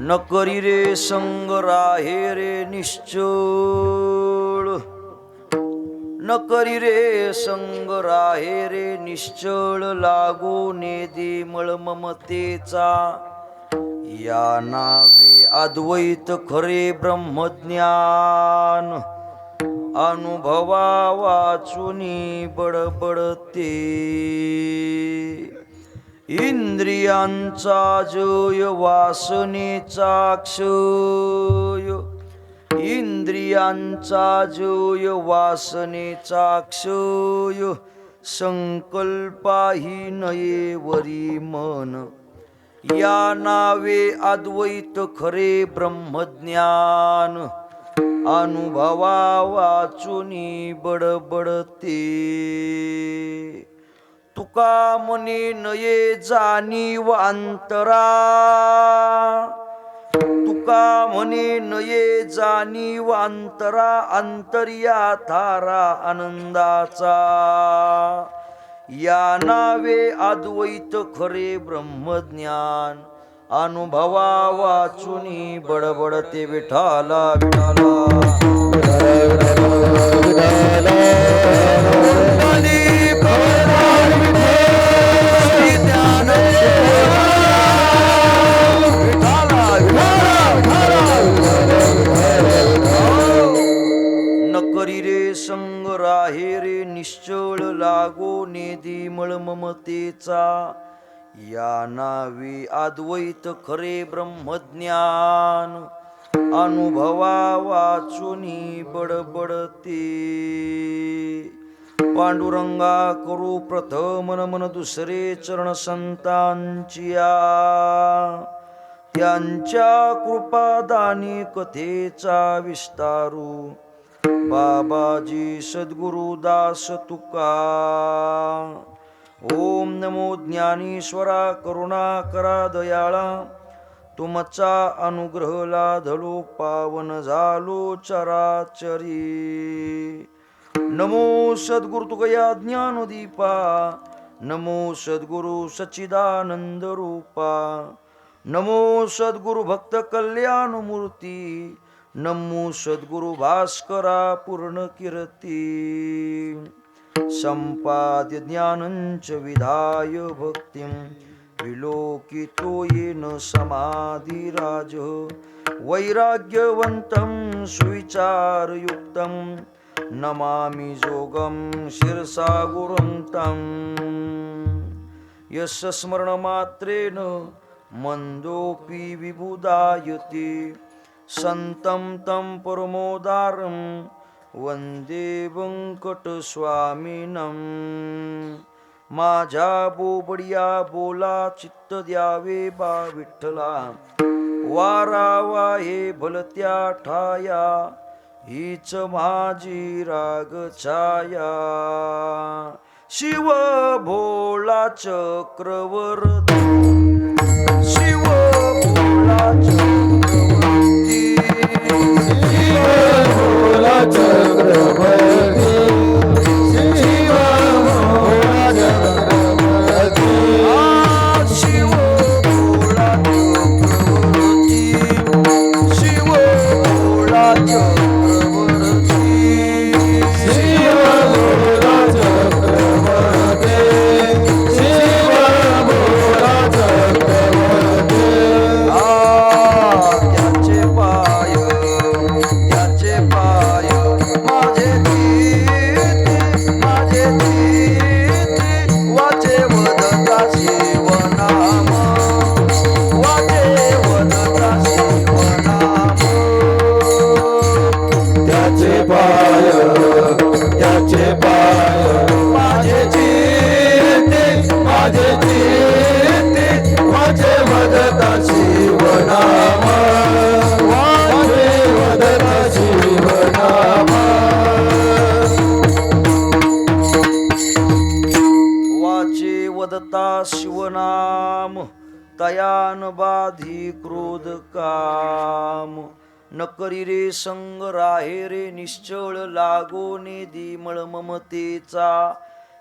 न करी रे संग राहे रे निश्चळ, न करी रे संग राहे रे निश्चळ, लागू नेदी मळ ममतेचा, या नावे अद्वैत खरे ब्रह्मज्ञान, अनुभवा वाचुनी बडबडते, इंद्रियांचा जय वासनेचा क्षय, इंद्रियांचा जय वासनेचा क्षय, संकल्पाही नये वरी मन, या नावे अद्वैत खरे ब्रह्मज्ञान, अनुभवा वाचुनी बडबडते, तुका मने नये जाणीव अंतरा, तुका म्हणे नये जाणीव अंतरा, अंतर्या थारा आनंदाचा, या नावे अद्वैत खरे ब्रह्मज्ञान, अनुभवा वाचुनी बडबडते, विठाला विठाला न करी रे संग राहे रे निश्चळ, लागो नेदी मळ ममतेचा, या नावी अद्वैत खरे ब्रह्मज्ञान, अनुभवा वाचुनी बडबडते, पांडुरंगा करू प्रथम नमन दुसरे चरण संतांचिया, त्यांच्या कृपादानी कथेचा विस्तारू, बाबाजी सद्गुरुदास तुका, ओम नमो ज्ञानेश्वरा करुणाकरा दयाळा, तुमचा अनुग्रह लाधलो पावन झालो चराचरी, नमो सद्गुरु तुकया ज्ञानदीपा, नमो सद्गुरु सच्चिदानंद रूपा, नमो सद्गुरु भक्त कल्याण मूर्ती, नमो सद्गुरु भास्करा पूर्ण कीर्ती, संपाद्य ज्ञानंच विधाय भक्तिं, विलोकितो येन समाधिराज, वैराग्यवन्तं सुविचारयुक्तं, नमामि जोगं शिरसा गुरुं तं, यस्य स्मरणमात्रेण मंदोऽपि विबुधायते, संतं तं परमोदारं वंदे वेंकटस्वामिनं, माझ्या बोबडिया बोला चित्त द्यावे बा विठ्ठला, वारावा हे भलत्या ठाया, हीच माझी राग छाया, शिव भोळा चक्रवर्ती, शिव भोळा चक्रवर्ती, शिव भोळा चक्रवर्ती, शिव भोळा चक्रवर्ती, शिव भोळा चक्रवर्ती, शिव भोळा चक्रवर्ती, शिव भोळा चक्रवर्ती, शिव भोळा चक्रवर्ती, त्याचे पाय माझे गीते, माझे गीते, वाचे वदता शिवनाम, वाचे वदता शिवनाम, त्याचे पाय माझे गीते, माझे गीते, वाचे वदता शिवनाम, वाचे वदता शिवनाम, वाचे वदता शिवनाम, तयान बाधी क्रोध काम, न करी रे संग राहे रे निश्चळ, लागो नेदी मळ ममतेचा,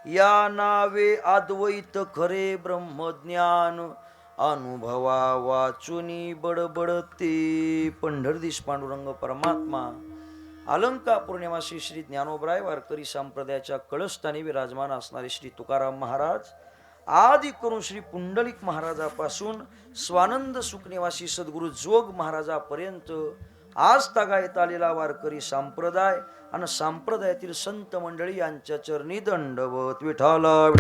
या नावे अद्वैत खरे ब्रह्मज्ञान, अनुभवा वाचुनी बडबडते पंढरदीश पांडुरंग परमात्मा अलंकापूर निवासी श्री ज्ञानोबराय वारकरी संप्रदायाच्या कळस्थानी विराजमान असणारे श्री तुकाराम महाराज आदि करून श्री पुंडलिक महाराजापासून स्वानंद सुख निवासी सद्गुरु जोग महाराजापर्यंत आज तागायत आलेला वारकरी संप्रदाय आणि संप्रदायातील संत मंडळी यांच्या चरणी दंडवत विठाला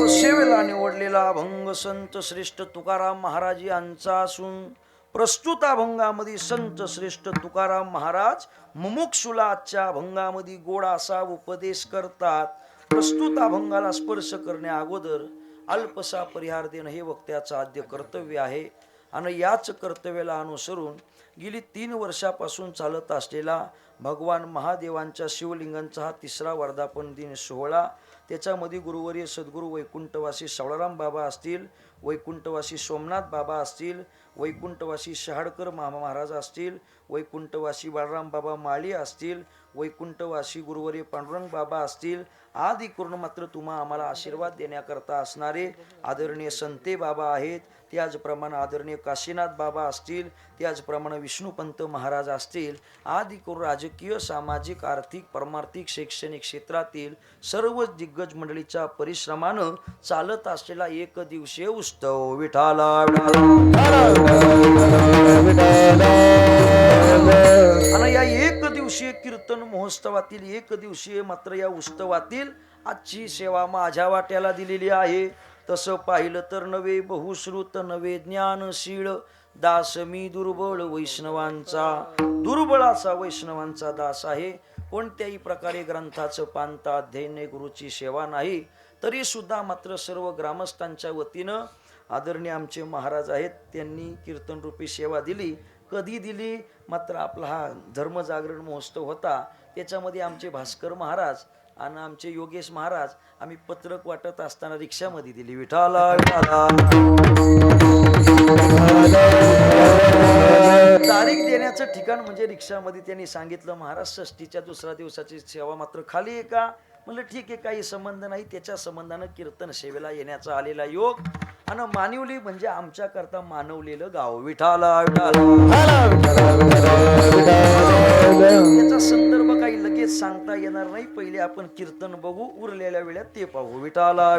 सेवेला निवडलेला अभंग संत श्रेष्ठ तुकाराम महाराज यांचा असून प्रस्तुत अभंगामध्ये संत श्रेष्ठ तुकाराम महाराज मुमुक्षुला आजच्या अभंगामध्ये गोड असा उपदेश करतात. प्रस्तुत अभंगाला स्पर्श करण्या अगोदर अल्पसा परिहार देणं हे वक्त्याचं आद्य कर्तव्य आहे आणि याच कर्तव्याला अनुसरून गेली 3 वर्षापासून चालत असलेला भगवान महादेवांच्या शिवलिंगांचा हा 3रा वर्धापन दिन सोहळा, त्याच्यामध्ये गुरुवर्य सद्गुरू वैकुंठवासी सावळाराम बाबा असतील, वैकुंठवासी सोमनाथ बाबा असतील, वैकुंठवासी शहाडकर महाराज असतील, वैकुंठवासी बाळराम बाबा माळी असतील, वैकुंठवासी गुरुवर्य पांडुरंग बाबा असतील, आदि करून मात्र तुम्हा आम्हाला आशीर्वाद देण्याकरता असणारे आदरणीय संते बाबा आहेत. त्याचप्रमाणे आदरणीय काशीनाथ बाबा असतील, त्याचप्रमाणे विष्णुपंत महाराज असतील, आदि करून राजकीय सामाजिक आर्थिक परमार्थिक शैक्षणिक क्षेत्रातील सर्व दिग्गज मंडळीच्या परिश्रमानं चालत असलेला एक दिवसीय उत्सव विठाला आणि या एक दिवसीय कीर्तन महोत्सवातील एक दिवसीय मात्र या उत्सवातील आजची सेवा माझ्या वाट्याला दिलेली आहे. तसं पाहिलं तर नवे बहुश्रुत नवे ज्ञानशीळ दास मी दुर्बळ वैष्णवांचा दुर्बळाचा वैष्णवांचा दास आहे. कोणत्याही प्रकारे ग्रंथाचं पांता अध्ययन गुरुची सेवा नाही तरी सुद्धा मात्र सर्व ग्रामस्थांच्या वतीनं आदरणीय आमचे महाराज आहेत त्यांनी कीर्तन रूपी सेवा दिली. कधी दिली मात्र आपला हा धर्मजागरण महोत्सव होता, त्याच्यामध्ये आमचे भास्कर महाराज आणि आमचे योगेश महाराज आम्ही पत्रक वाटत असताना रिक्षामध्ये दिली विठाला तारीख देण्याचं ठिकाण म्हणजे रिक्षामध्ये त्यांनी सांगितलं महाराज षष्टीच्या 2ऱ्या दिवसाची सेवा मात्र खाली आहे का? म्हणलं ठीक आहे, काही संबंध नाही. त्याच्या संबंधानं कीर्तन सेवेला येण्याचा आलेला योग आणि मानिवली म्हणजे आमच्या करता मानवलेलं गाव विठाला त्याचा संदर्भ काही लगेच सांगता येणार नाही. पहिले आपण कीर्तन बघू, उरलेल्या वेळात ते पाहू विठाला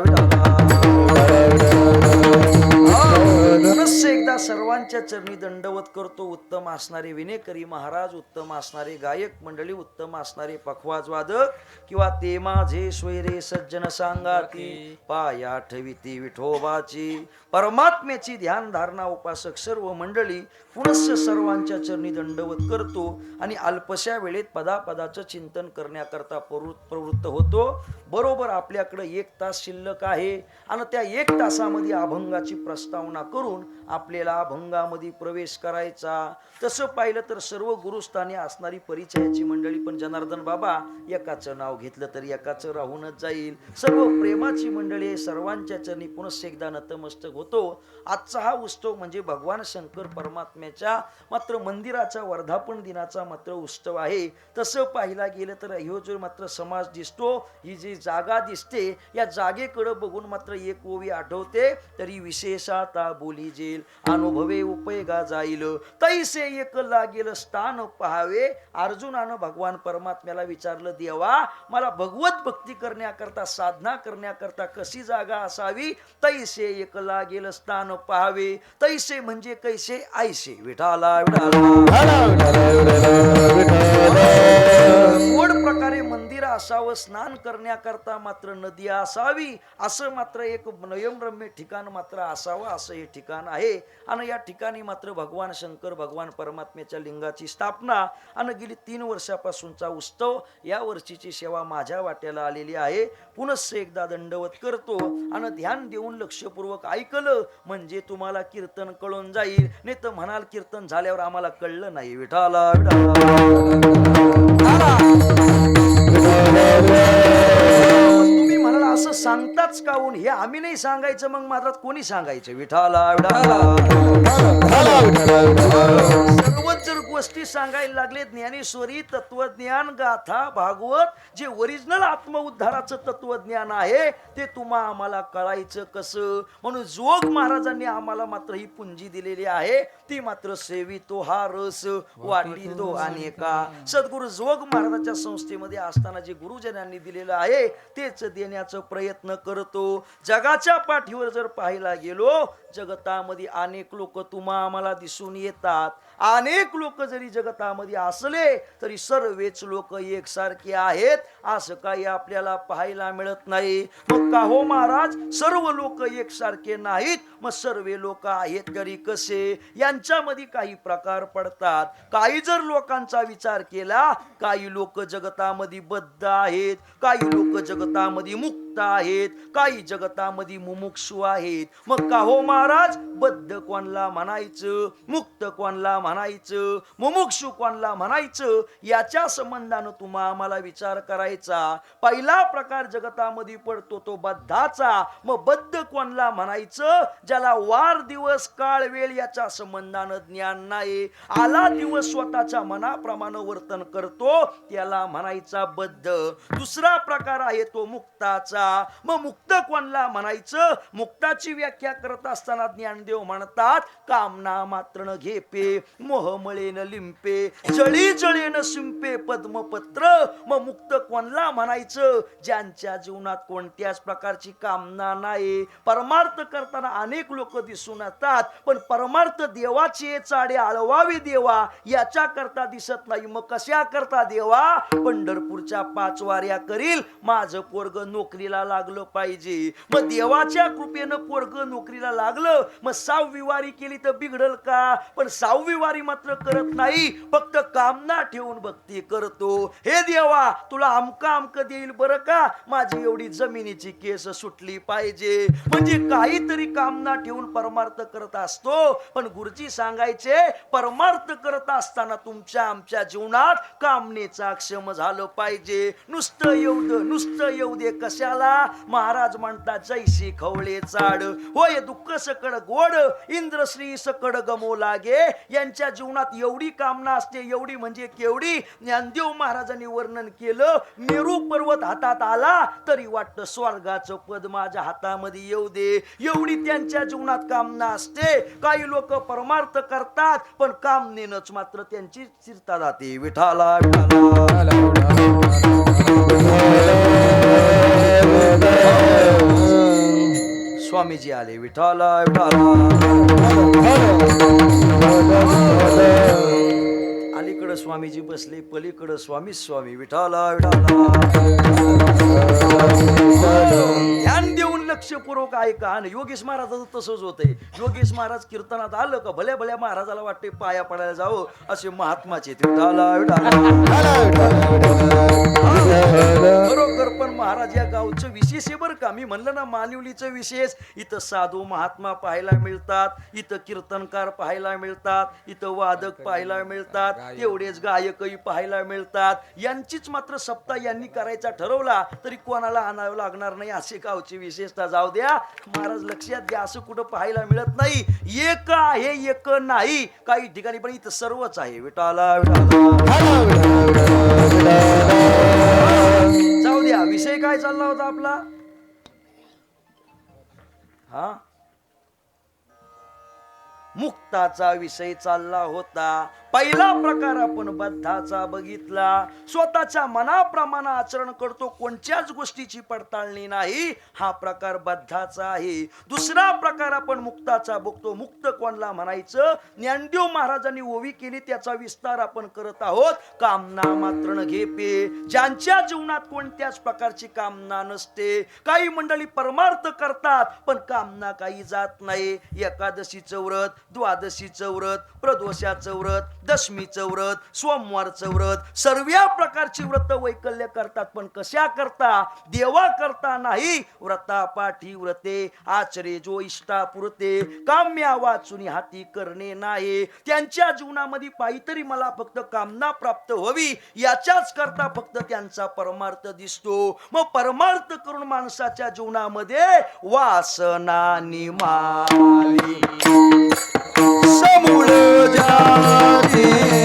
एकदा सर्वांच्या चरणी दंडवत करतो. उत्तम असणारे विनेकरी महाराज, उत्तम असणारे गायक मंडळी, उत्तम असणारे पखवाज वादक किंवा ते माझे स्वैरे सज्जन सांगाती पाया ठेविती विठोबाची परमात्म्याची ध्यान धारणा उपासक सर्व मंडळी पुनश्च सर्वांच्या चरणी दंडवत करतो आणि अल्पशा वेळेत पदापदाचं चिंतन करण्याकरता प्रवृत्त होतो. बरोबर आपल्याकडे 1 तास शिल्लक आहे आणि त्या 1 तासामध्ये अभंगाची प्रस्तावना करून आपल्याला अभंगामध्ये प्रवेश करायचा. तसं पाहिलं तर सर्व गुरुस्थानी असणारी परिचयाची मंडळी पण जनार्दन बाबा एकाचं नाव घेतलं तर एकाचं राहूनच जाईल. सर्व प्रेमाची मंडळी सर्वांच्या चरणी पुनश्च एकदा नतमस्तक होतो. आजचा हा उत्सव म्हणजे भगवान शंकर परमात्म्याच्या मात्र मंदिराचा वर्धापन दिनाचा मात्र उत्सव आहे. तसं पाहिला गेलं तर ह्यो जो मात्र समाज दिसतो, ही जी जागा दिसते, या जागेकडे बघून मात्र एक ओवी आठवते तरी विशेषाता बोली जेल अनुभवे उपयोगा जाईल तैसे एक लागेल स्थान पहावे. अर्जुनानं भगवान परमात्म्याला विचारलं देवा मला भगवत भक्ती करण्याकरता साधना करण्याकरता कशी जागा असावी? तैसे एक लागेल स्थान पहावे. तैसे म्हणजे कैसे ऐसे विठाला गोड प्रकारे मंदिर असावं, स्नान करण्याकरता मात्र नदी असावी, असं मात्र एक नयनरम्य ठिकाण मात्र असावं असं हे ठिकाण आहे. आणि या ठिकाणी मात्र भगवान शंकर भगवान परमात्म्याच्या लिंगाची स्थापना आणि गेली 3 वर्षापासूनचा उत्सव या वर्षीची सेवा माझ्या वाट्याला आलेली आहे. पुनश्च एकदा दंडवत करतो आणि ध्यान देऊन लक्षपूर्वक ऐकलं म्हणजे तुम्हाला कीर्तन कळून जाईल. नाही तर म्हणाल कीर्तन झाल्यावर आम्हाला कळलं नाही विठाला तुम्ही म्हणाल असं सांगताच काऊन? हे आम्ही नाही सांगायचं मग मात्र कोणी सांगायचं विठाला सर्व रोज जर गोष्टी सांगायला लागले, ज्ञानेश्वरी, तत्वज्ञान, गाथा, भागवत, जे ओरिजिनल आत्मउद्धाराचं तत्वज्ञान आहे ते तुम्हा आम्हाला कळायचं कसं? म्हणून जोग महाराजांनी आम्हाला मात्र ही पुंजी दिलेली आहे, ती मात्र सेवितो हा रस वाटितो अनेका. सद्गुरु जोग महाराजांच्या संस्थेमध्ये असताना जे गुरुजनांनी दिलेलं आहे तेच देण्याचा प्रयत्न करतो. जगाच्या पाठीवर जर पाहायला गेलो, जगतामध्ये अनेक लोक तुम्हा आम्हाला दिसून येतात. अनेक लोक जरी जगतामध्ये असले तरी सर्वच लोक एकसारखे आहेत असं काही आपल्याला पाहायला मिळत नाही. मग का हो महाराज, सर्व लोक एकसारखे नाहीत, मग सर्व लोक आहेत तरी कसे? यांच्यामध्ये काही प्रकार पडतात. काही जर लोकांचा विचार केला, काही लोक जगतामध्ये बद्ध आहेत, काही लोक जगतामध्ये मुक्त आहेत, काही जगतामध्ये मुमुक्षु आहेत. मग का हो महाराज, बद्ध कोणला म्हणायचं, मुक्त कोणला म्हणायचं, मुमुक्षु कोणला म्हणायचं, याच्या संबंधानं तुम्हा आम्हाला विचार करायचा. पहिला प्रकार जगतामध्ये पडतो तो बद्धाचा. मग बद्ध कोणला म्हणायचं? ज्याला वार दिवस काळ वेळ याच्या संबंधानं ज्ञान नाही, आला दिवस स्वतःच्या मनाप्रमाणे वर्तन करतो, त्याला म्हणायचा बद्ध. दुसरा प्रकार आहे तो मुक्ताचा. मग मुक्त कोणला म्हणायचं? मुक्ताची व्याख्या करत असताना ज्ञानदेव म्हणतात, कामना मात्र न घेपे, मोहमळेन लिंपे, जळी जळेन शिंपे पद्मपत्र. मग मुक्त कोणला म्हणायचं? ज्यांच्या जीवनात कोणत्याच प्रकारची कामना नाही. परमार्थ करताना अनेक लोक दिसून येतात, पण परमार्थ देवाचे चाडे आळवावे देवा याच्या करता दिसत नाही. मग कशा करता देवा? पंढरपूरच्या 5 वाऱ्या करील, माझं पोरग नोकरीला लागलं पाहिजे. मग देवाच्या कृपेनं पोरग नोकरीला लागलं, मग 6वी वारी केली तर बिघडल का? पण 6वी वारी मात्र करत नाही, फक्त कामना ठेवून भक्ती करतो. हे देवा, तुला अमका अमक देईल बरं का, माझी एवढी जमिनीची केस सुटली पाहिजे. म्हणजे काहीतरी कामना ठेवून परमार्थ करत असतो. पण गुरुजी सांगायचे, परमार्थ करत असताना तुमच्या आमच्या जीवनात कामनेचा क्षम झालं पाहिजे. नुसतं येऊ दे कशाला? महाराज म्हणतात, जैसी खवळे चाड होय दुःख सकड गोड, इंद्रश्री सकड गमो लागे. यांच्या जीवनात एवढी कामना असते, एवढी म्हणजे केवढी. ज्ञानदेव महाराजांनी वर्णन केलं, मेरू पर्वत हातात आला तरी वाटतं स्वर्गाचं पद माझ्या हातामध्ये येऊ दे, एवढी त्यांच्या जीवनात कामना असते. काही लोक परमार्थ करतात, पण कामनेनच मात्र त्यांची चिरता जाते. विठाला स्वामीजी आले. विठाला अलीकडे स्वामीजी बसले, पलीकडे स्वामी विठाला ध्यान देऊन लक्षपूर्वक ऐका. आणि योगेश महाराजाचं तसंच होतंय. योगेश महाराज कीर्तनात आलं का भल्या भल्या महाराजाला वाटते पाया पडायला जावं, असे महात्माचे. बरोबर. पण महाराज या गावचं विशेष आहे बरं का. मी म्हणलं ना मानिवलीचं विशेष. इथं साधू महात्मा पाहायला मिळतात, इथं कीर्तनकार पाहायला मिळतात, इथं वादक पाहायला मिळतात, एवढेच गायकही पाहायला मिळतात. यांचीच मात्र सप्ताह यांनी करायचा ठरवला तरी कोणाला आणावं लागणार नाही, असे गावची विशेषता. जाऊ द्या महाराज, लक्षात द्या, असं कुठं पाहायला मिळत नाही. एक आहे, एक नाही. काही ठिकाणी पण इथं सर्वच आहे. विठाला जाऊ द्या. विषय काय चालला होता आपला? हा, मुक्ताचा विषय चालला होता. पहिला प्रकार आपण बद्धाचा बघितला. स्वतःच्या मनाप्रमाणे आचरण करतो, कोणत्याच गोष्टीची पडताळणी नाही, हा प्रकार बद्धाचा आहे. दुसरा प्रकार आपण मुक्ताचा बघतो. मुक्त कोणला म्हणायचं? ज्ञानदेव महाराजांनी ओवी केली, त्याचा विस्तार आपण करत आहोत. कामना मात्र न घेपे, ज्यांच्या जीवनात कोणत्याच प्रकारची कामना नसते. काही मंडळी परमार्थ करतात, पण कामना काही जात नाही. एकादशीचं व्रत, द्वादशीचं व्रत, प्रदोषाचं व्रत, दशमीचं व्रत, सोमवारचं व्रत, सर्व प्रकारची व्रत वैकल्य करतात, पण कशा करता? देवा करता नाही. व्रतापाठी व्रते आचरे जो इष्टा पुरते, काम्या वाचुनी हाती करणे नाही. त्यांच्या जीवनामध्ये काहीतरी मला फक्त कामना प्राप्त व्हावी याच्याच करता फक्त त्यांचा परमार्थ दिसतो. मग परमार्थ करून माणसाच्या जीवनामध्ये वासना निमाली समूळ जाती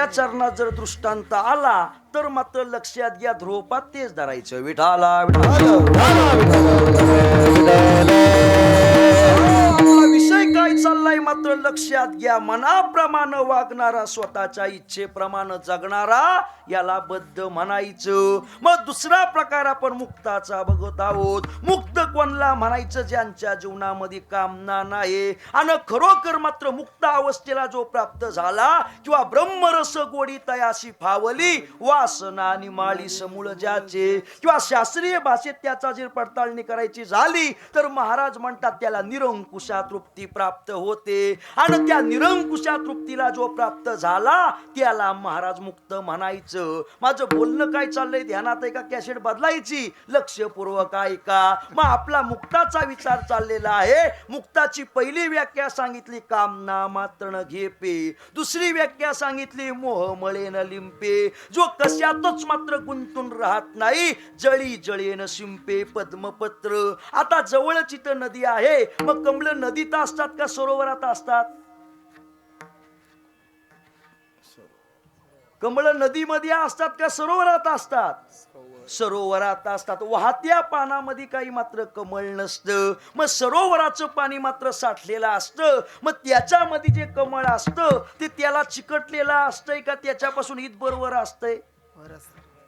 चरणात जर दृष्टांत आला तर मात्र लक्षात घ्या, ध्रुवपात तेच धरायचं. विठाला विषय काय चाललाय मात्र लक्षात घ्या. मनाप्रमाणे वागणारा, स्वतःच्या इच्छेप्रमाणे जगणारा याला बद्ध म्हणायचं. मग दुसरा प्रकार आपण मुक्ताचा बघत आहोत. मुक्त कोणला म्हणायचं? ज्यांच्या जीवनामध्ये कामना नाही आणि खरोखर मात्र मुक्त अवस्थेला जो प्राप्त झाला किंवा ब्रह्मरस गोडी तयाशी फावली, वासना आणि माळी समूळ ज्याचे, किंवा शास्त्रीय भाषेत त्याचा जर पडताळणी करायची झाली तर महाराज म्हणतात त्याला निरंकुशा तृप्ती प्राप्त होते. आणि त्या निरंकुशा तृप्तीला जो प्राप्त झाला त्याला महाराज मुक्त म्हणायचं. माझं बोलणं काय चाललंय ध्यानात आहे का? कॅसेट बदलायची, लक्षपूर्वक ऐका. मग आपला मुक्ताचा विचार चाललेला आहे. मुक्ताची पहिली व्याख्या सांगितली, कामना मात्र न घेपे. दुसरी व्याख्या सांगितली, मोह मळे न लिंपे. जो कशातच मात्र गुंतून राहत नाही, जळी जळेन शिंपे पद्मपत्र. आता जवळच इथं नदी आहे, मग कमळ नदीत असतात का सरोवरात असतात? कमळ नदीमध्ये असतात का सरोवरात असतात? सरोवरात असतात. वाहत्या पानामध्ये काही मात्र कमळ नसतं. मग सरोवराचं पाणी मात्र साठलेलं असतं. मग त्याच्यामध्ये जे कमळ असतं ते त्याला चिकटलेलं असतंय का त्याच्यापासून इतबरोबर असतंय?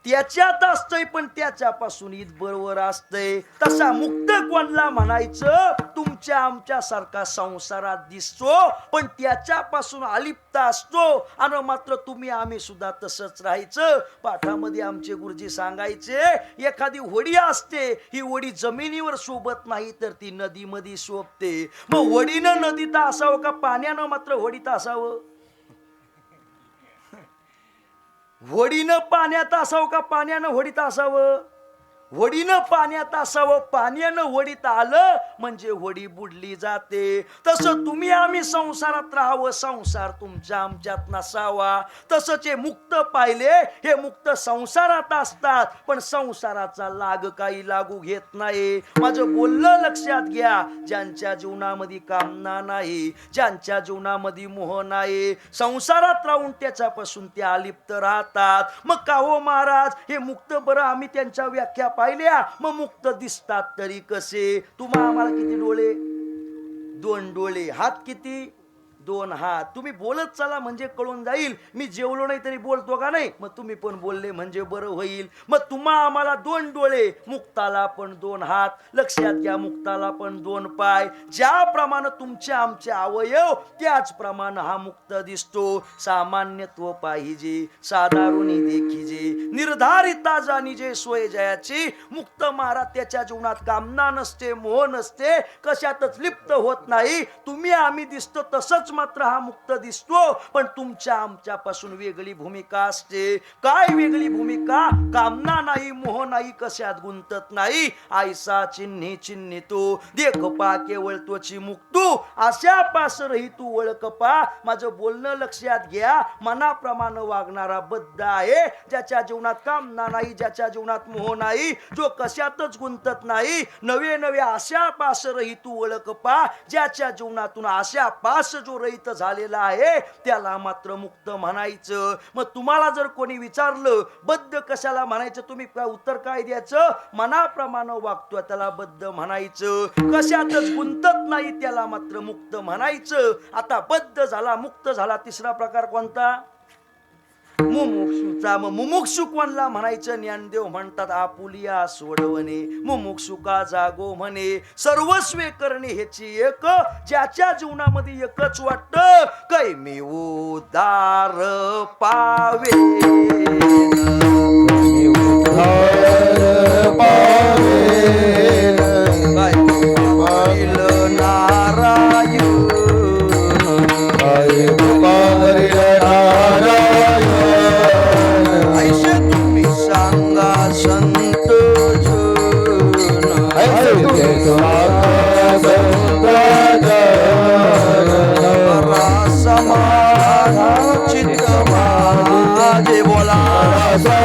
त्याच्यात असतंय, पण त्याच्यापासून इतबरोबर असतंय. तसा मुक्त कोणला म्हणायचं? तुमच्या आमच्या सारखा संसारात दिसतो पण त्याच्यापासून अलिप्त असतो. आणि मात्र तुम्ही आम्ही सुद्धा तसंच राहायचं. पाठामध्ये आमचे गुरुजी सांगायचे, एखादी होडी असते, ही होडी जमिनीवर शोभत नाही तर ती नदीमध्ये शोभते. मग होडीनं नदीत असावं का पाण्यानं मात्र होडीत असावं? होडीनं पाण्यात असावं का पाण्यानं होडीत असावं? होडीनं पाण्यात असावं. पाण्यानं होडीत आलं म्हणजे होडी बुडली जाते. तसं तुम्ही आम्ही संसारात राहावं, संसार तुमच्या आमच्यात नसावा. तसंच हे मुक्त पाहिले, हे मुक्त संसारात असतात पण संसाराचा लाग काही लागू घेत नाही. माझं बोलणं लक्षात घ्या. ज्यांच्या जीवनामध्ये कामना नाही, ज्यांच्या जीवनामध्ये मोह नाही, संसारात राहून त्याच्यापासून ते अलिप्त राहतात. मग का हो महाराज हे मुक्त? बरं आम्ही त्यांच्या व्याख्या पाहिल्या, मग मुक्त दिसतात तरी कसे? तुम्हा आम्हाला किती डोळे? 2 डोळे. हात किती? 2 हात. तुम्ही बोलत चला म्हणजे कळून जाईल. मी जेवलो नाही तरी बोलतो का नाही? मग तुम्ही पण बोलले म्हणजे बरं होईल. मग तुम्हा आम्हाला 2 डोळे, मुक्ताला पण 2 हात. लक्षात घ्या, मुक्ताला पण 2 पाय. ज्याप्रमाणे तुमचे आमचे अवयव त्याचप्रमाणे हा मुक्त दिसतो. सामान्यत्व पाहिजे, साधारुणी देखीजे, निर्धारिता जाणीजे सोय जयाची. मुक्त महाराज त्याच्या जीवनात कामना नसते, मोह नसते, कशातच लिप्त होत नाही. तुम्ही आम्ही दिसतो तसंच मात्र हा मुक्त दिसतो, पण तुमच्या आमच्यापासून वेगळी भूमिका असते. काय वेगळी भूमिका? कामना नाही, मोह नाही, कशात गुंतत नाही. आयसा चिन्ही चिन्हितो देख पा केवळ त्वची मुक्तू. अशा पास रही तू ओळख पा. माझं बोलणं लक्षात घ्या. मनाप्रमाणे वागणारा बद्ध आहे. ज्याच्या जीवनात कामना नाही, ज्याच्या जीवनात मोह नाही, जो कशातच गुंतत नाही. नवे नवे आशा पास रही तू ओळख पा. ज्याच्या जीवनातून आशा पास जो रहित झालेला आहे त्याला मात्र मुक्त म्हणायचं. मग तुम्हाला जर कोणी विचारलं बद्ध कशाला म्हणायचं, तुम्ही उत्तर काय द्यायचं? मनाप्रमाणे वागतो त्याला बद्ध म्हणायचं. कशातच गुंतत नाही त्याला मात्र मुक्त म्हणायचं. आता बद्ध झाला, मुक्त झाला. तिसरा प्रकार कोणता? मुमुक्षुचा. मग मुमुक्षु कोणला म्हणायचं? ज्ञानदेव म्हणतात आपुलिया सोडवणे, मुमुक्षु का जागो म्हणे, सर्वस्वे करणे ह्याची एक. ज्याच्या जीवनामध्ये एकच वाटतं, कै मी उद्धार पावे, बोला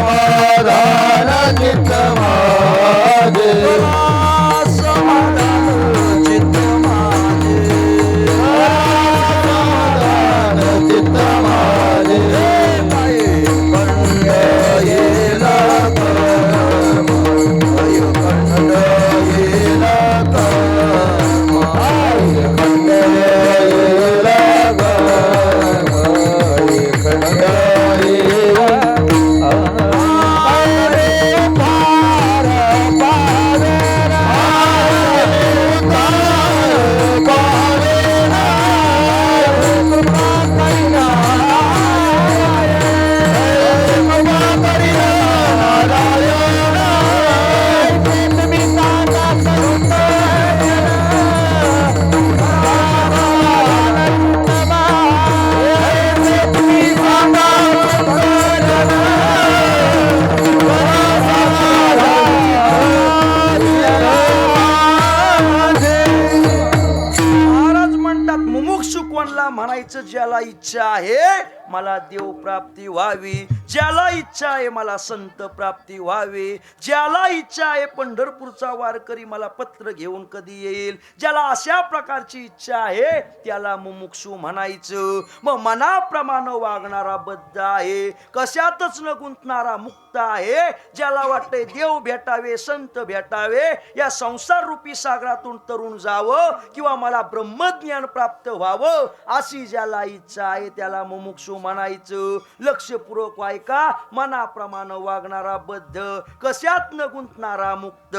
मला देव प्राप्ती व्हावी, ज्याला इच्छा आहे मला संत प्राप्ती व्हावी, ज्याला इच्छा आहे पंढरपूरचा वारकरी मला पत्र घेऊन कधी येईल, ज्याला अशा प्रकारची इच्छा आहे त्याला मुमुक्षू म्हणायचं. मग मनाप्रमाणे वागणारा बद्ध आहे, कशातच न गुंतणारा मुक्त आहे. ज्याला वाटते देव भेटावे, संत भेटावे, या संसार रूपी सागरातून तरुण जावं किंवा मला ब्रह्मज्ञान प्राप्त व्हावं, अशी ज्याला इच्छा आहे त्याला मुमुक्षू म्हणायचं. लक्षपूर्वक ऐका, मनाप्रमाणे वागणारा बद्ध, कशात न गुंतणारा मुक्त,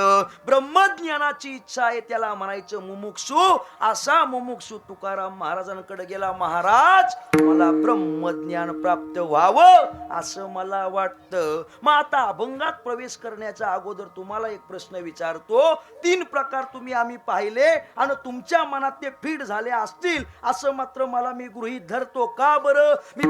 ब्रह्मज्ञानाची इच्छा आहे त्याला म्हणायचं मुमुक्षू. असा मुमुक्षू तुकाराम महाराजांकडे गेला. महाराज, मला ब्रह्मज्ञान प्राप्त व्हावं असं मला वाटतं. मग आता अभंगात प्रवेश करण्याच्या अगोदर तुम्हाला एक प्रश्न विचारतो. 3 प्रकार तुम्ही आम्ही पाहिले आणि तुमच्या मनात ते फिट झाले असतील असं मात्र मला मी गृहीत धरतो. का बरं? मी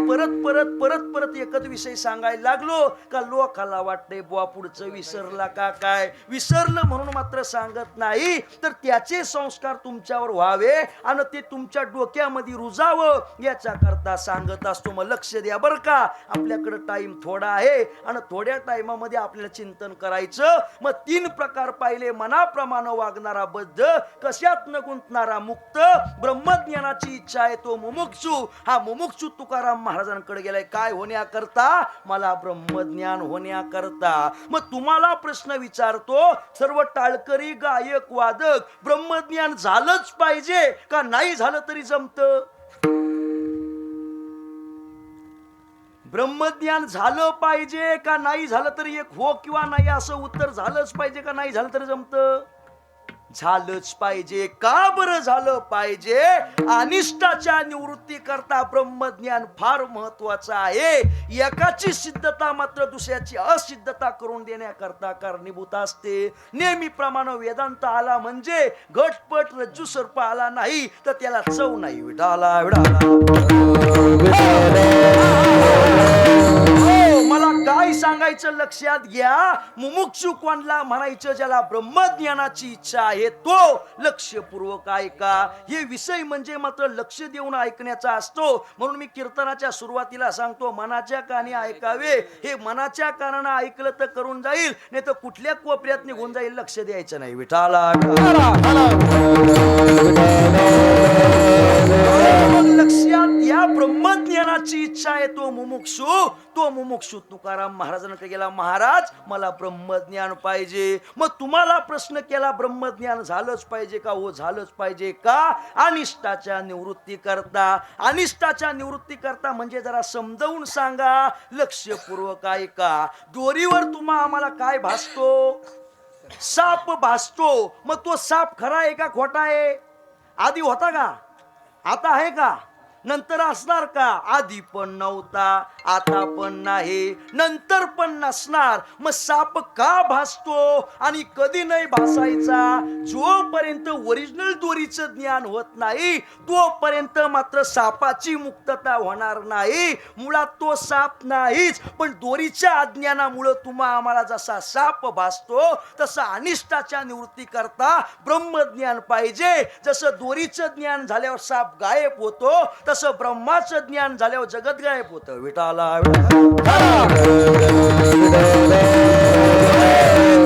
परत एकच विषय सांगायला लागलो का लोकाला वाटते बुवा पुढचं विसरला का काय. विसरलं म्हणून मात्र सांगत नाही, तर त्याचे संस्कार तुमच्यावर व्हावे आणि ते तुमच्या डोक्यामध्ये रुजावं याच्या करता सांगत असतो. मग लक्ष द्या बरं का, आपल्याकडे टाइम थोडा आहे आणि थोड्या टाइमामध्ये आपल्याला चिंतन करायचं. मग 3 प्रकार पाहिले. मनाप्रमाणे वागणारा बद्ध, कशात न गुंतणारा मुक्त, ब्रह्मज्ञानाची इच्छा आहे तो मुमुक्षू. हा मुमुक्षू तुकाराम महाराजांकडे गेलाय. काय होण्याकरता? मला ब्रह्मज्ञान होण्याकरता. मग तुम्हाला प्रश्न विचारतो, सर्व टाळकरी गायक वादक ब्रह्मज्ञान झालंच पाहिजे का नाही झालं तरी जमतं? ब्रह्मज्ञान झालं पाहिजे का नाही झालं तरी एक हो किंवा नाही असं उत्तर झालंच पाहिजे का नाही झालं तरी जमतं? झालंच पाहिजे. का बरं झालं पाहिजे? अनिष्टाच्या निवृत्ती करता ब्रह्मज्ञान फार महत्वाचं आहे. एकाची सिद्धता मात्र दुसऱ्याची असिद्धता करून देण्याकरता कारणीभूत असते. नेहमीप्रमाणे वेदांत आला म्हणजे घटपट रज्जू सर्प आला नाही तर त्याला चव नाही. विडाला मला काय सांगायचं लक्षात घ्या. मुमुक्षू कोणला म्हणायचं? ज्याला ब्रह्मज्ञानाची इच्छा आहे तो. लक्षपूर्वक ऐका. हे विषय म्हणजे मात्र लक्ष देऊन ऐकण्याचा असतो. म्हणून मी कीर्तनाच्या सुरुवातीला सांगतो, मनाच्या कानी ऐकावे. हे मनाच्या कानानं ऐकलं तर करून जाईल, नाही तर कुठल्या कोपऱ्यात निघून जाईल. लक्ष द्यायचं नाही. विठाला लक्षात या. ब्रह्मज्ञानाची इच्छा आहे तो मुमुक्षू. तो मुमुक्षू तुकाराम महाराजांकडे गेला. महाराज, मला ब्रह्मज्ञान पाहिजे. मग तुम्हाला प्रश्न केला, ब्रह्मज्ञान झालंच पाहिजे का? हो, झालंच पाहिजे. का? अनिष्टाच्या निवृत्ती करता. अनिष्टाच्या निवृत्ती करता म्हणजे जरा समजावून सांगा. लक्षपूर्वक ऐका. दोरीवर तुम्हा आम्हाला काय भासतो? साप भासतो. मग तो साप खरा आहे का खोटा आहे? आधी होता का? आता आहे का? नंतर असणार का? आधी पण नव्हता, आता पण नाही, नंतर पण नसणार. मग साप का भासतो आणि कधी नाही भासायचा? जोपर्यंत ओरिजिनल दोरीचं ज्ञान होत नाही तोपर्यंत मात्र सापाची मुक्तता होणार नाही. मुळात तो साप नाहीच, पण दोरीच्या अज्ञानामुळे तुम्हा आम्हाला जसा साप भासतो तसा अनिष्टाच्या निवृत्ती करता ब्रह्मज्ञान पाहिजे. जसं दोरीचं ज्ञान झाल्यावर साप गायब होतो तसं ब्रह्माचं ज्ञान झाल्यावर जगत गायब होतं. विठाला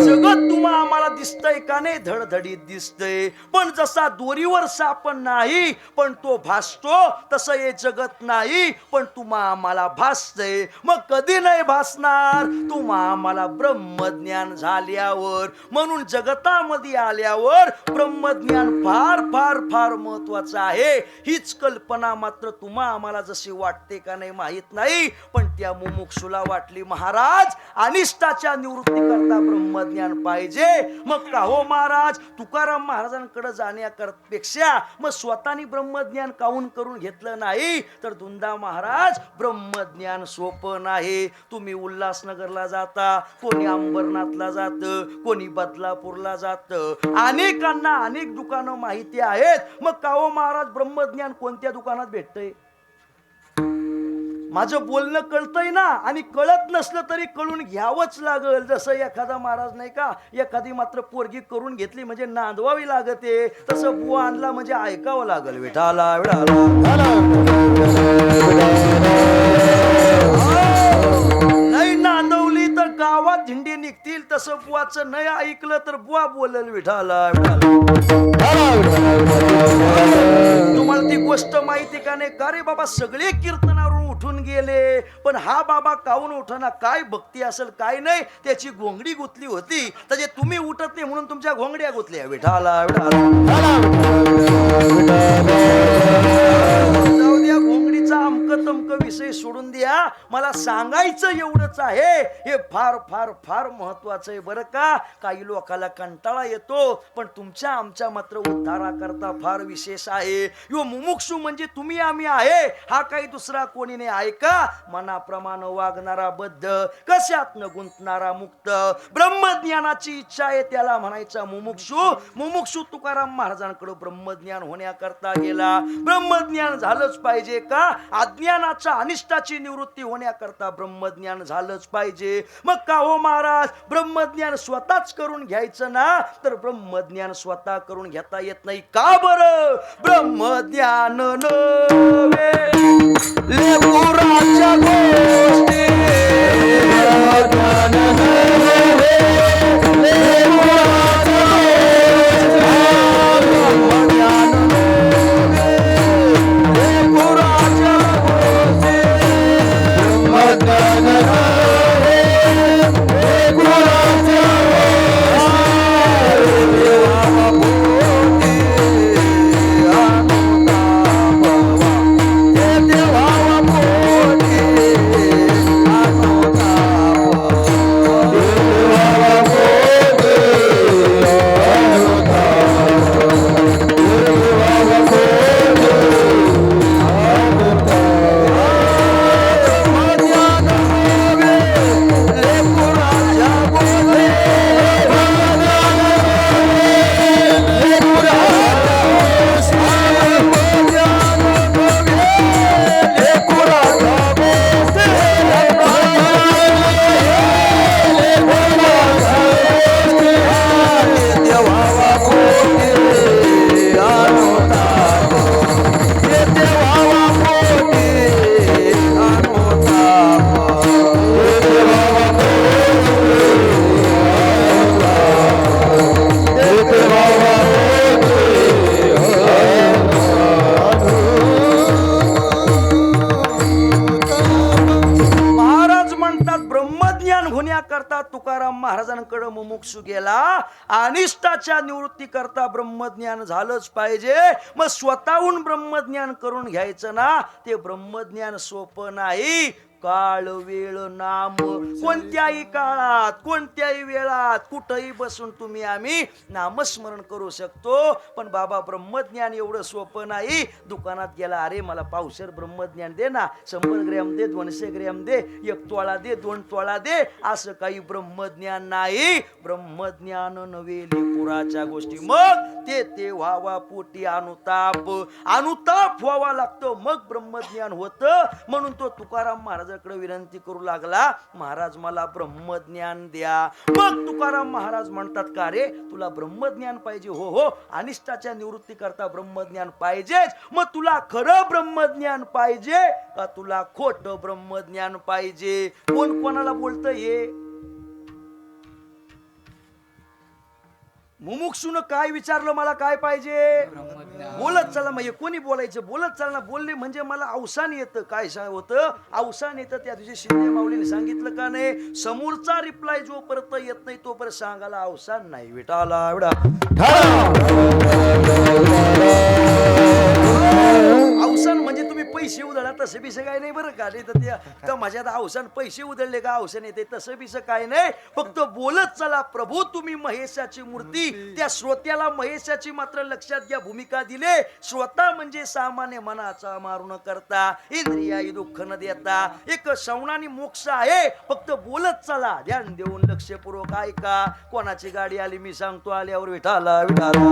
जगत तुम्हा आम्हाला दिसतंय का नाही? धडधडीत दिसतंय. पण जसा दोरीवर साप नाही पण तो भासतो तसं हे जगत नाही पण तुम्हा आम्हाला भासतंय. मग कधी नाही भासणार? तुम्हा आम्हाला ब्रह्मज्ञान झाल्यावर. म्हणून जगतामध्ये आल्यावर ब्रह्मज्ञान फार फार फार महत्वाचं आहे. हीच कल्पना मात्र तुम्हा आम्हाला जशी वाटते का नाही माहित नाही, पण त्या मुमुक्षुला वाटली. महाराज, अनिष्टाच्या निवृत्ती करता ब्रह्मज्ञान पाहिजे. मग का हो महाराज, तुकाराम महाराजांकडे जाण्यापेक्षा मग स्वतःनी ब्रह्मज्ञान काऊन करून घेतलं नाही? तर धुंदा महाराज, ब्रह्मज्ञान सोपं नाही. तुम्ही उल्हासनगरला जाता, कोणी अंबरनाथला जात, कोणी बदलापूरला जात, अनेकांना अनेक दुकानं माहिती आहेत. मग का हो महाराज, ब्रह्मज्ञान कोणत्या दुकानात भेटतंय? माझं बोलणं कळतंय ना, आणि कळत नसलं तरी कळून घ्यावंच लागल. जसं एखादा महाराज नाही का, एखादी मात्र पोरगी करून घेतली म्हणजे नांदवावी लागते, तसं बुवा आणला म्हणजे ऐकावं लागल. विठाला विठाला तसं बुवाचं नाही ऐकलं तर बुवा बोलल विठाला. तुम्हाला ती गोष्ट माहिती का नाही? का रे बाबा सगळे कीर्तनावरून उठून गेले पण हा बाबा काऊन उठना? काय भक्ती असेल काय नाही, त्याची घोंगडी गुतली होती. म्हणजे तुम्ही उठत नाही म्हणून तुमच्या घोंगड्या गुतल्या. विठाला जाऊ द्या, घोंगडीचा अमक तमक विषय सोडून द्या. मला सांगायचं एवढंच आहे, हे फार फार फार महत्वाचं आहे बरं का. काही लोकांना कंटाळा येतो पण तुमच्या आमच्या मात्र उद्धाराकरता फार विशेष आहे. यो मुमुक्षू म्हणजे तुम्ही आम्ही आहे, हा काही दुसरा कोणी नाही. ऐका, मनाप्रमाणे वागणारा बद्ध, कशात न गुंतणारा मुक्त, ब्रह्मज्ञानाची इच्छा आहे त्याला म्हणायचा मुमुक्षू. मुमुक्षू तुकाराम महाराजांकडे ब्रह्मज्ञान होण्याकरता गेला. ब्रह्मज्ञान झालंच पाहिजे का? अज्ञानाच्या अनिष्टाची निवृत्ती होण्याकरता ब्रह्मज्ञान झालंच पाहिजे. मग का हो महाराज, ब्रह्मज्ञान स्वतःच करून घ्यायचं ना? तर ब्रह्मज्ञान स्वतः करून घेता येत नाही. का बरं? ब्रह्मज्ञान नव्हे लेकराच्या गोष्टी, ब्रह्मज्ञान नव्हे लेकराच्या तुकाराम महाराजांकडे मुमुक्षू गेला. अनिष्टाच्या निवृत्ती करता ब्रह्मज्ञान झालंच पाहिजे. मग स्वतःहून ब्रह्मज्ञान करून घ्यायचं ना? ते ब्रह्मज्ञान सोपं नाही. काळ वेळ नाम, कोणत्याही काळात कोणत्याही वेळात कुठेही बसून तुम्ही आम्ही नामस्मरण करू शकतो. पण बाबा ब्रह्मज्ञान एवढं सोपं नाही. दुकानात गेला, अरे मला पावशेर ब्रह्मज्ञान दे ना, 100 ग्रॅम दे, 200 ग्रॅम दे, 1 तोळा दे, 2 तोळा दे, असं काही ब्रह्मज्ञान नाही. ब्रह्मज्ञान नव्हे लेपुराच्या गोष्टी. मग ते व्हावा पोटी अनुताप, अनुताप व्हावा लागतो, मग ब्रह्मज्ञान होतं. म्हणून तो तुकाराम महाराज विनंती करू लागला, महाराज मला ब्रह्मज्ञान द्या. मग तुकाराम महाराज म्हणतात, का रे तुला ब्रह्मज्ञान पाहिजे? हो हो, अनिष्टाच्या निवृत्ती करता ब्रह्मज्ञान पाहिजेच. मग तुला खरं ब्रह्मज्ञान पाहिजे का तुला खोटं ब्रह्मज्ञान पाहिजे? कोण कोणाला बोलतं हे? मुमुक्षून काय विचारलं, मला काय पाहिजे? बोलत चला. मग कोणी बोलायचं? बोलत चाल ना. बोलले म्हणजे मला अवसान येतं. काय होतं? अवसान येतं. त्या दिवशी शिंदे माऊलीने सांगितलं का नाही, समोरचा रिप्लाय जोपर्यंत येत नाही तोपर्यंत सांगायला अवसान नाही. विटाला एवढा अवसान म्हणजे तुम्ही पैसे उधळा तसं बिसं काय नाही बरं का. नाही तर माझ्यात अवसान पैसे उधळले का अवसान येते तसं बिसं काय नाही. फक्त बोलत चला. प्रभू तुम्ही महेशाची मूर्ती, त्या श्रोत्याला महेशाची मात्र लक्षात घ्या भूमिका दिले. श्रोता म्हणजे सामान्य मनाचा मारू न करता, इंद्रियाई दुःख न देता, एक श्रवणाने मोक्ष आहे. फक्त बोलत चला, ध्यान देऊन लक्षपूर्वक ऐका. कोणाची गाडी आली मी सांगतो, आल्यावर विठाला विठाला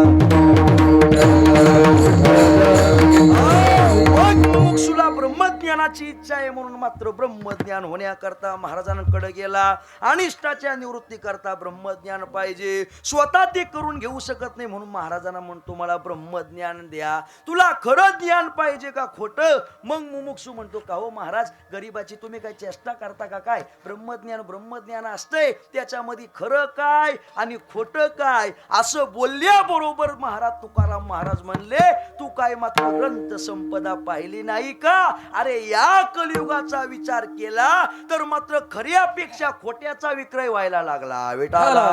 मुमुक्षुला ब्रह्मज्ञानाची इच्छा आहे म्हणून मात्र ब्रह्मज्ञान होण्याकरता महाराजांकडे गेला. अनिष्टाच्या निवृत्ती करता ब्रह्मज्ञान पाहिजे. स्वतः ते करून घेऊ शकत नाही म्हणून महाराजांना म्हणतो मला ब्रह्मज्ञान द्या. तुला खरं ज्ञान पाहिजे का खोटं? मग मुमुक्षू म्हणतो का हो महाराज, गरीबाची तुम्ही काय चेष्टा करता का काय? ब्रह्मज्ञान असतंय, त्याच्यामध्ये खरं काय आणि खोटं काय असं बोलल्याबरोबर महाराज तुकाराम महाराज म्हणले तू काय मात्र ग्रंथ संपदा पाहिली नाही का? अरे या कलियुगाचा विचार केला तर मात्र खऱ्यापेक्षा खोट्याचा विक्रय व्हायला लागला. विठाला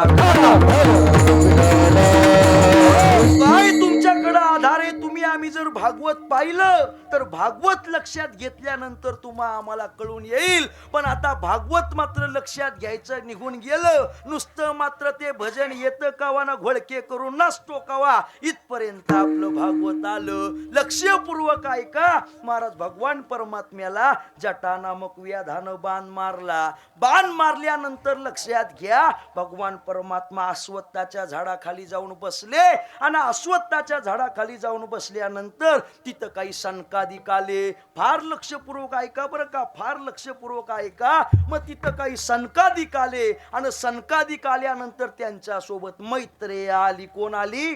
काय तुमच्याकडे आधार आहे? तुम्ही आम्ही जर भागवत पाहिलं तर भागवत लक्षात घेतल्यानंतर तुम्हाला आम्हाला कळून येईल. पण आता भागवत मात्र लक्षात घ्यायचं निघून गेलं. नुसतं मात्र ते भजन येतं कावा ना घोळके करून नसतो कावा इथपर्यंत आपलं भागवत आलं. लक्षपूर्वक ऐका. महाराज भगवान परमात्म्याला जटा नामक व्याधानं बाण मारला. बाण मारल्यानंतर लक्षात घ्या भगवान परमात्मा अश्वत्थाच्या झाडाखाली जाऊन बसले आणि अश्वत्थाच्या झाडाखाली जाऊन बसल्यानंतर तिथं काही सनकादिक आले. फार लक्षपूर्वक ऐका बरं का, फार लक्षपूर्वक ऐका. मग तिथं काही सनकादिक आले आणि सनकादिक आल्यानंतर त्यांच्या सोबत मैत्रेय आली. कोण आली?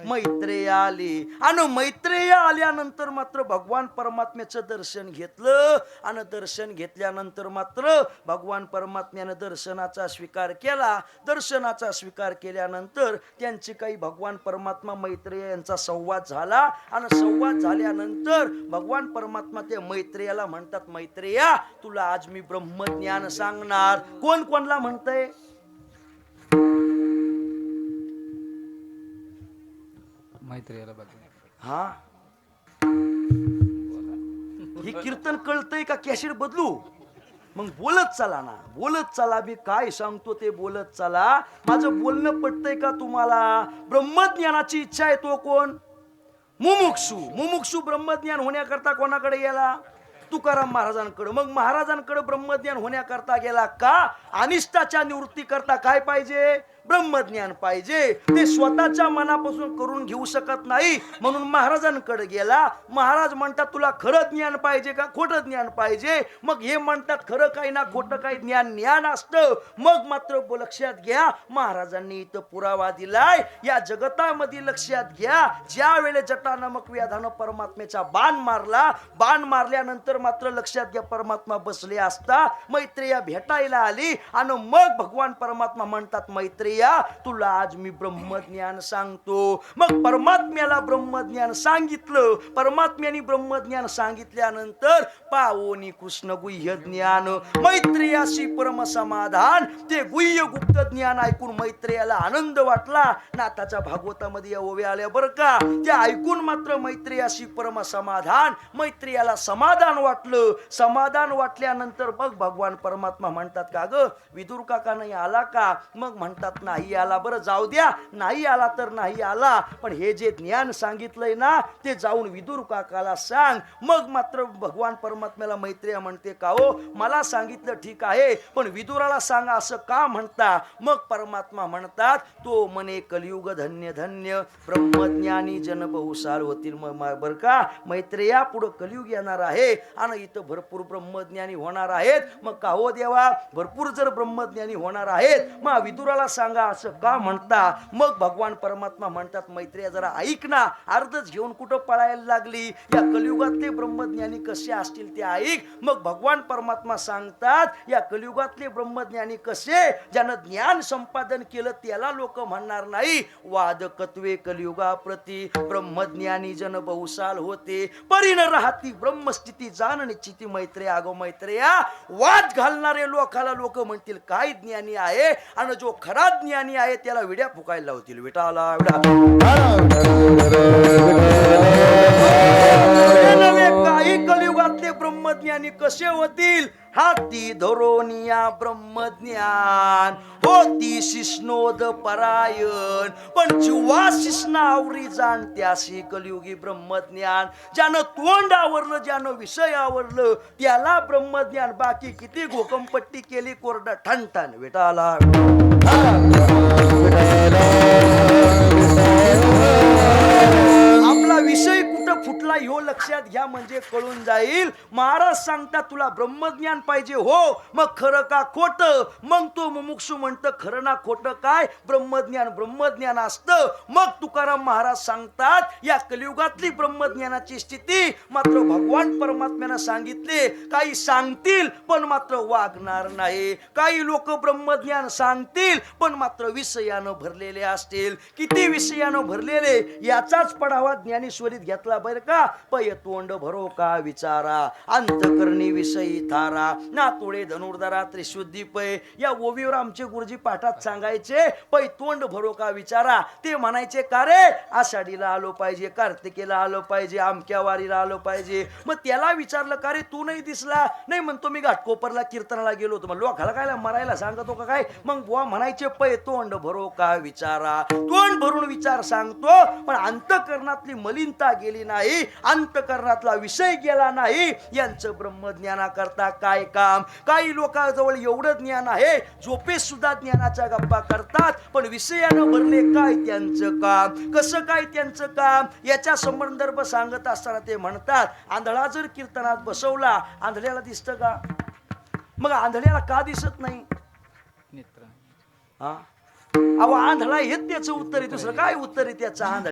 मैत्रेय आली. आणि मैत्रेय आल्यानंतर मात्र भगवान परमात्म्याचं दर्शन घेतलं आणि दर्शन घेतल्यानंतर मात्र भगवान परमात्म्यानं दर्शनाचा स्वीकार केला. दर्शनाचा स्वीकार केल्यानंतर त्यांची काही भगवान परमात्मा मैत्रेय यांचा संवाद झाला आणि संवाद झाल्यानंतर भगवान परमात्मा त्या मैत्रेयाला म्हणतात मैत्रेया तुला आज मी ब्रह्मज्ञान सांगणार. कोण कोणला म्हणतंय? हा ही कीर्तन कळतंय का कॅसेट बदलू? मग बोलत चला ना, बोलत चला. मी काय सांगतो ते बोलत चला. माझं बोलणं पटतंय का तुम्हाला? ब्रह्मज्ञानाची इच्छा आहे तो कोण? मुमुक्षू. मुमुक्षू ब्रह्मज्ञान होण्याकरता कोणाकडे गेला? तुकाराम महाराजांकडे. मग महाराजांकडे ब्रह्मज्ञान होण्याकरता गेला का? अनिष्टाच्या निवृत्ती करता काय पाहिजे? ब्रह्मज्ञान पाहिजे. ते स्वतःच्या मनापासून करून घेऊ शकत नाही म्हणून महाराजांकडे गेला. महाराज म्हणतात तुला खरं ज्ञान पाहिजे का खोटं ज्ञान पाहिजे? मग हे म्हणतात खरं काही ना खोटं काही ज्ञान असतं. मग मात्र लक्षात घ्या महाराजांनी इथं पुरावा दिलाय या जगतामध्ये. लक्षात घ्या ज्या वेळेस जटा नामक व्याधानं परमात्म्याचा बाण मारला. बाण मारल्यानंतर मात्र लक्षात घ्या परमात्मा बसले असता मैत्रेया भेटायला आली आणि मग भगवान परमात्मा म्हणतात मैत्रेया तुला आज मी ब्रह्मज्ञान सांगतो. मग परमात्म्याला ब्रह्मज्ञान सांगितलं. परमात्म्याने ब्रह्मज्ञान सांगितल्यानंतर पावोनी कृष्ण गुह्य ज्ञान मैत्रेयाशी परम समाधान. ते गुह्य गुप्त ज्ञान ऐकून मैत्रेयाला आनंद वाटला. नाथाच्या भागवतामध्ये या ओव्या आल्या बरं का. त्या ऐकून मात्र मैत्रेयाशी परम समाधान. मैत्रेयाला समाधान वाटलं. समाधान वाटल्यानंतर मग भगवान परमात्मा म्हणतात का ग विदुर काका नाही आला का? मग म्हणतात नाही आला. बरं जाऊ द्या, नाही आला तर नाही आला, पण हे जे ज्ञान सांगितलंय ना ते जाऊन विदुर काकाला सांग. मग मात्र भगवान परमात्म्याला मैत्रेय म्हणते का हो मला सांगितलं ठीक आहे पण विदुराला सांगा असं का म्हणता? मग परमात्मा म्हणतात तो म्हणे कलियुग धन्य धन्य ब्रह्मज्ञानी जन बहुसाल होतील. बर का मैत्रेया पुढं कलियुग येणार आहे आणि इथं भरपूर ब्रह्मज्ञानी होणार आहेत. मग का हो देवा भरपूर जर ब्रह्मज्ञानी होणार आहेत मग विदुराला सांगा असं का म्हणता? मग भगवान परमात्मा म्हणतात मैत्रेय जरा ऐक ना. अर्धच घेऊन कुठं पळायला लागली? या कलियुगातले ब्रह्मज्ञानी कसे असतील ते ऐक. मग भगवान परमात्मा सांगतात या कलियुगातले ब्रह्मज्ञानी कसे? ज्यानं ज्ञान संपादन केलं त्याला लोक म्हणणार नाही वादकत्वे कलियुगा प्रती ब्रह्मज्ञानी जन बहुसाल होते परिण राहती ब्रह्मस्थिती जाण निश्चिती. मैत्रेय अगो मैत्रेया वाद घालणारे लोकाला लोक म्हणतील काय ज्ञानी आहे आणि जो खरा ज्ञानी आहे त्याला विड्या फुकायला लावतील. विटाला काही कलियुगातले ब्रह्मज्ञानी कसे होतील? हाती धरोनिया ब्रह्मज्ञान होती शिष्णोद परायण पण जीवा शिष्णा आवरी जाणत्याशी कलियुगी ब्रह्मज्ञान. ज्यानं तोंड आवरलं ज्यानं विषय आवरलं त्याला ब्रह्मज्ञान. बाकी किती घोकमपट्टी केली कोरडा ठणठण. विटाला आपला विषय कुठं फुटला ह्यो लक्षात घ्या म्हणजे कळून जाईल. महाराज सांगतात तुला ब्रह्मज्ञान पाहिजे हो, मग खरं का खोट? मग तो मुमुक्षू म्हणतं खरं ना खोटं काय? ब्रह्मज्ञान ब्रह्मज्ञान असतं. मग तुकाराम महाराज सांगतात या कलियुगातली ब्रह्मज्ञानाची स्थिती मात्र भगवान परमात्म्यानं सांगितले. काही सांगतील पण मात्र वागणार नाही. काही लोक ब्रह्मज्ञान सांगतील पण मात्र विषयानं भरलेले असतील. किती विषयानं भरलेले याचाच पडावा ज्ञानेश्वरीत घेतला बरं का. पै तोंड भरो का विचारा, अंतकरणी विषयी थारा, ना तोडे धनुर्धरा त्रिशुद्धी पै. या ओवीवर आमचे गुरुजी पाठात सांगायचे पै तोंड भरो का विचारा. ते म्हणायचे का रे आषाढीला आलो पाहिजे, कार्तिकेला आलो पाहिजे, आमक्या वारीला आलो पाहिजे. मग त्याला विचारलं का रे तू नाही दिसला? नाही म्हणतो मी घाटकोपरला कीर्तनाला गेलो होतो. मग लोकाला काय मरायला सांगतो का काय? मग बुवा म्हणायचे पै तोंड भरो का विचारा. तोंड भरून विचार सांगतो पण अंतकरणातली मलिनता गेली नाही, अंतकरणातला विषय गेला नाही. यांचं ब्रह्मज्ञानाकरता काय काम? काही लोकांजवळ एवढं ज्ञान आहे झोपेत सुद्धा ज्ञानाच्या गप्पा करतात पण विषयानं भरले काय त्यांचं काम? कसं काय त्यांचं काम? याच्या संदर्भ सांगत असताना ते म्हणतात आंधळा जर कीर्तनात बसवला आंधळ्याला दिसतं का? मग आंधळ्याला का दिसत नाही? हा अहो आंधळा हेच त्याचं उत्तर आहे, दुसरं काय उत्तर आहे त्याचं? आंधळा